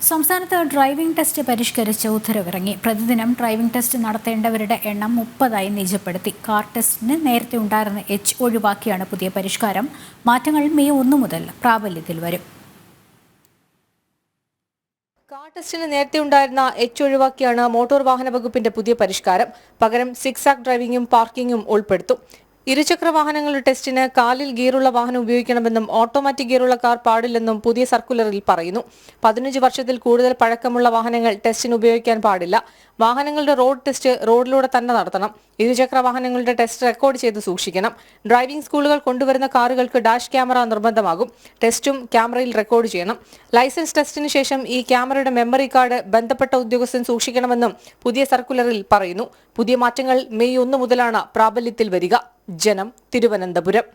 സംസ്ഥാനത്ത് driving test പരിഷ്കരിച്ച് ഉത്തരവിറങ്ങി. പ്രതിദിനം driving test നടത്തേണ്ടവരുടെ എണ്ണം 30 നിജപ്പെടുത്തി. കാർ ടെസ്റ്റിന് നേരത്തെ ഉണ്ടായിരുന്ന എച്ച് ഒഴിവാക്കിയാണ് പുതിയ പരിഷ്കാരം. മാറ്റങ്ങൾ മെയ് 1 മുതൽ പ്രാബല്യത്തിൽ വരും. കാർ ടെസ്റ്റിന് നേരത്തെ ഉണ്ടായിരുന്ന എച്ച് ഒഴിവാക്കിയാണ് മോട്ടോർ വാഹന വകുപ്പിന്റെ പുതിയ പരിഷ്കാരം. പകരം സിക്സാക് ഡ്രൈവിംഗും പാർക്കിംഗും ഉൾപ്പെടുത്തും. ഇരുചക്ര വാഹനങ്ങളുടെ ടെസ്റ്റിന് കാലിൽ ഗിയറുള്ള വാഹനം ഉപയോഗിക്കണമെന്നും ഓട്ടോമാറ്റിക് ഗിയറുള്ള കാർ പാടില്ലെന്നും പുതിയ സർക്കുലറിൽ പറയുന്നു. 15 വർഷത്തിൽ കൂടുതൽ പഴക്കമുള്ള വാഹനങ്ങൾ ടെസ്റ്റിന് ഉപയോഗിക്കാൻ പാടില്ല. വാഹനങ്ങളുടെ റോഡ് ടെസ്റ്റ് റോഡിലൂടെ തന്നെ നടത്തണം. ഇരുചക്ര വാഹനങ്ങളുടെ ടെസ്റ്റ് റെക്കോർഡ് ചെയ്ത് സൂക്ഷിക്കണം. ഡ്രൈവിംഗ് സ്കൂളുകൾ കൊണ്ടുവരുന്ന കാറുകൾക്ക് ഡാഷ് ക്യാമറ നിർബന്ധമാകും. ടെസ്റ്റും ക്യാമറയിൽ റെക്കോർഡ് ചെയ്യണം. ലൈസൻസ് ടെസ്റ്റിന് ശേഷം ഈ ക്യാമറയുടെ മെമ്മറി കാർഡ് ബന്ധപ്പെട്ട ഉദ്യോഗസ്ഥൻ സൂക്ഷിക്കണമെന്നും പുതിയ സർക്കുലറിൽ പറയുന്നു. പുതിയ മാറ്റങ്ങൾ മെയ് 1 മുതലാണ് പ്രാബല്യത്തിൽ വരിക. ജനം, തിരുവനന്തപുരം.